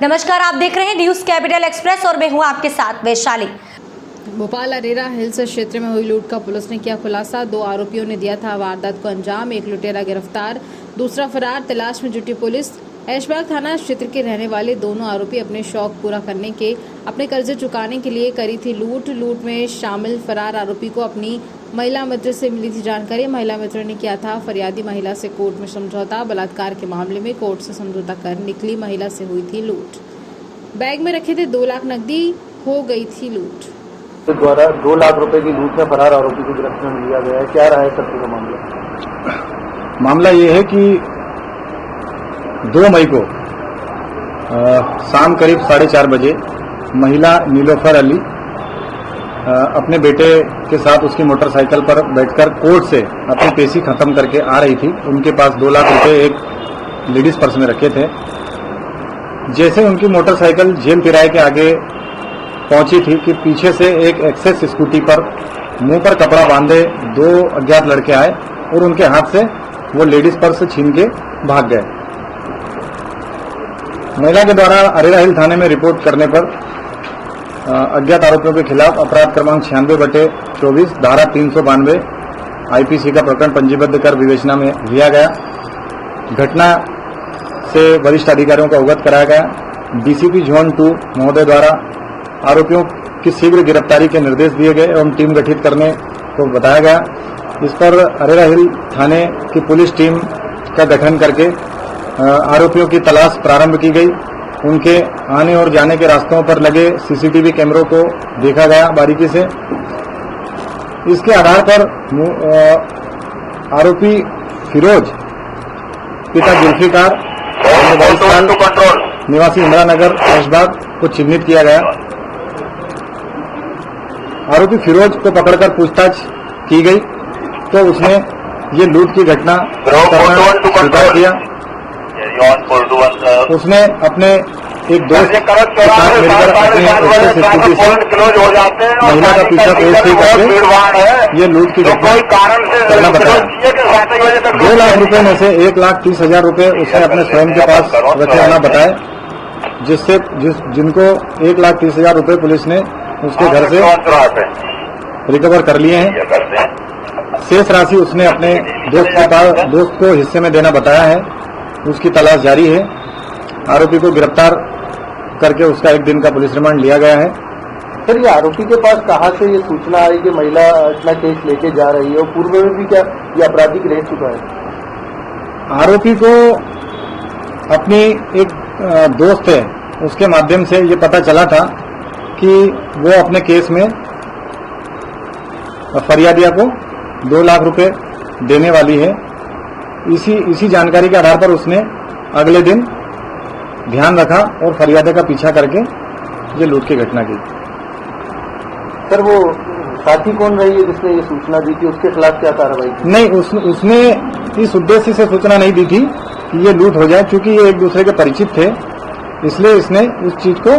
नमस्कार, आप देख रहे हैं न्यूज कैपिटल एक्सप्रेस और मैं हूं आपके साथ वैशाली। भोपाल अरेरा हिल्स क्षेत्र में हुई लूट का पुलिस ने किया खुलासा। 2 आरोपियों ने दिया था वारदात को अंजाम। एक लुटेरा गिरफ्तार, दूसरा फरार। तलाश में जुटी पुलिस। ऐशबाग थाना क्षेत्र के रहने वाले दोनों आरोपी अपने शौक पूरा करने के, अपने कर्जे चुकाने के लिए करी थी लूट में शामिल फरार आरोपी को अपनी महिला मित्र से मिली थी जानकारी। महिला मित्र ने किया था फरियादी महिला से कोर्ट में समझौता। बलात्कार के मामले में कोर्ट से समझौता कर निकली महिला से हुई थी लूट। बैग में रखे थे 2 लाख नकदी, हो गई थी लूट। के द्वारा 2 लाख रुपए की लूट में फरार आरोपी को गिरफ्तार में लिया गया है। क्या रहा है सर पूरा मामला ये है कि 2 मई को शाम करीब 4:30 बजे महिला नीलोफर अली अपने बेटे के साथ उसकी मोटरसाइकिल पर बैठकर कोर्ट से अपनी पेशी खत्म करके आ रही थी। उनके पास 2 लाख रुपए एक लेडीज पर्स में रखे थे। जैसे उनकी मोटरसाइकिल जेल तिराहे के आगे पहुंची थी कि पीछे से एक एक्सेस स्कूटी पर मुंह पर कपड़ा बांधे 2 अज्ञात लड़के आए और उनके हाथ से वो लेडीज पर्स छीन के भाग गए। महिला के द्वारा अरेरा हिल थाने में रिपोर्ट करने पर अज्ञात आरोपियों के खिलाफ अपराध क्रमांक 96/24 धारा 392 आईपीसी का प्रकरण पंजीबद्ध कर विवेचना में लिया गया। घटना से वरिष्ठ अधिकारियों को अवगत कराया गया। डीसीपी जोन 2 महोदय द्वारा आरोपियों की शीघ्र गिरफ्तारी के निर्देश दिए गए एवं टीम गठित करने को बताया गया। इस पर अरेरा हिल थाने की पुलिस टीम का गठन करके आरोपियों की तलाश प्रारंभ की गई। उनके आने और जाने के रास्तों पर लगे सीसीटीवी कैमरों को देखा गया बारीकी से। इसके आधार पर आरोपी फिरोज पिता जुल्फिकार 22 साल निवासी इंदिरा नगर ऐशबाग को चिन्हित किया गया। आरोपी फिरोज को पकड़कर पूछताछ की गई तो उसने ये लूट की घटना करना स्वीकार किया। उसने अपने एक दोस्त के साथ मिलकर अपने स्कूटी से महिला का पीछा तेज करके ये लूट की घटना करना बताया। 2 लाख रुपए में से 1,30,000 रुपए उसने अपने स्वयं के पास रखे होना बताया, जिससे जिनको 1,30,000 रुपए पुलिस ने उसके घर से रिकवर कर लिए हैं। शेष राशि उसने अपने दोस्त को हिस्से में देना बताया है। उसकी तलाश जारी है। आरोपी को गिरफ्तार करके उसका 1 दिन का पुलिस रिमांड लिया गया है। सर, ये आरोपी के पास कहाँ से ये सूचना आई कि महिला अपना केस लेके जा रही है और पूर्व में भी क्या ये आपराधिक रह चुका है? आरोपी को अपनी एक दोस्त है उसके माध्यम से ये पता चला था कि वो अपने केस में फरियादिया को 2 लाख रुपए देने वाली है। इसी जानकारी के आधार पर उसने अगले दिन ध्यान रखा और फरियादिया का पीछा करके ये लूट की घटना की। सर, वो साथी कौन रही है जिसने ये सूचना दी थी? उसके खिलाफ क्या कार्रवाई की? नहीं, उसने इस उद्देश्य से सूचना नहीं दी थी कि ये लूट हो जाए। क्योंकि ये एक दूसरे के परिचित थे, इसलिए इसने उस चीज को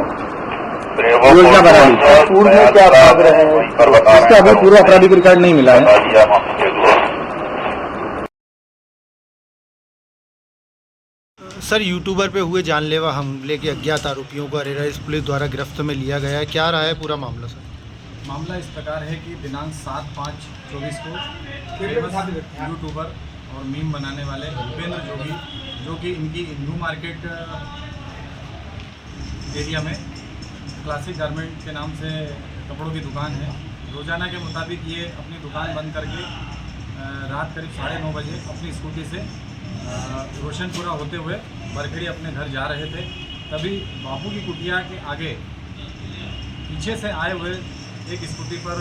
योजना बना ली। पूर्व में क्या भाग रहे हैं? इसका अभी पूरा आपराधिक रिकॉर्ड नहीं मिला है। सर, यूट्यूबर पे हुए जानलेवा हमले के अज्ञात आरोपियों को अरेरा पुलिस द्वारा गिरफ्त में लिया गया है। क्या रहा है पूरा मामला सर? मामला इस प्रकार है कि दिनांक 7/5/24 को फेमस यूट्यूबर और मीम बनाने वाले भूपेंद्र जोगी, जो कि इनकी न्यू मार्केट एरिया में क्लासिक गारमेंट के नाम से कपड़ों की दुकान है। रोजाना के मुताबिक ये अपनी दुकान बंद करके रात करीब 9:30 बजे अपनी स्कूटी से रोशनपुरा होते हुए बरखेड़ी अपने घर जा रहे थे। तभी बापू की कुटिया के आगे पीछे से आए हुए एक स्कूटी पर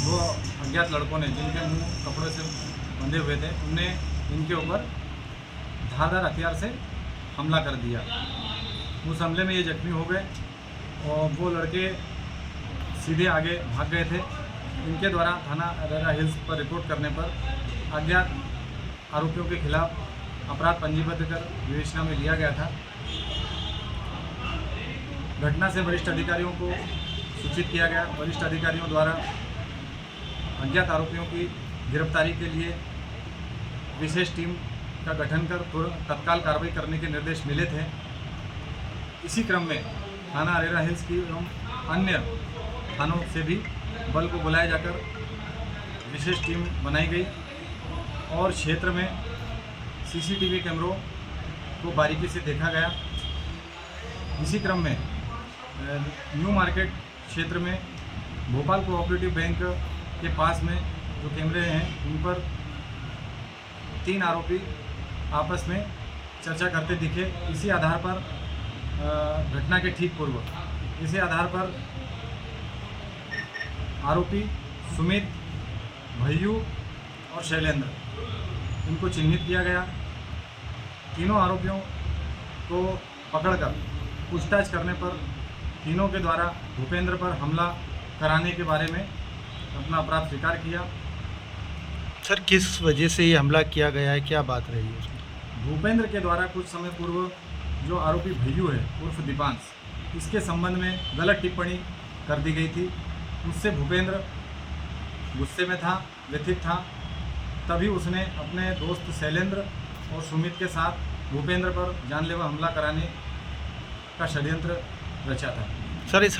2 अज्ञात लड़कों ने, जिनके मुंह कपड़े से बंधे हुए थे, उनने इनके ऊपर धारदार हथियार से हमला कर दिया। उस हमले में ये जख्मी हो गए और वो लड़के सीधे आगे भाग गए थे। इनके द्वारा थाना अरेरा हिल्स पर रिपोर्ट करने पर अज्ञात आरोपियों के खिलाफ अपराध पंजीबद्ध कर विवेचना में लिया गया था। घटना से वरिष्ठ अधिकारियों को सूचित किया गया। वरिष्ठ अधिकारियों द्वारा अज्ञात आरोपियों की गिरफ्तारी के लिए विशेष टीम का गठन कर तत्काल कार्रवाई करने के निर्देश मिले थे। इसी क्रम में थाना अरेरा हिल्स की एवं अन्य थानों से भी बल को बुलाया जाकर विशेष टीम बनाई गई और क्षेत्र में सीसीटीवी कैमरों को बारीकी से देखा गया। इसी क्रम में न्यू मार्केट क्षेत्र में भोपाल कोऑपरेटिव बैंक के पास में जो कैमरे हैं उन पर 3 आरोपी आपस में चर्चा करते दिखे। इसी आधार पर घटना के ठीक पूर्व इसी आधार पर आरोपी सुमित, भैयू और शैलेंद्र इनको चिन्हित किया गया। तीनों आरोपियों को पकड़कर पूछताछ करने पर तीनों के द्वारा भूपेंद्र पर हमला कराने के बारे में अपना अपराध स्वीकार किया। सर किस वजह से ये हमला किया गया है, क्या बात रही है उसमें? भूपेंद्र के द्वारा कुछ समय पूर्व जो आरोपी भैयू है उर्फ दीपांश, इसके संबंध में गलत टिप्पणी कर दी गई थी। उससे भूपेंद्र गुस्से में था, व्यथित था। तभी उसने अपने दोस्त शैलेंद्र और सुमित के साथ भूपेंद्र पर जानलेवा हमला कराने का षड्यंत्र रचा था। सर इस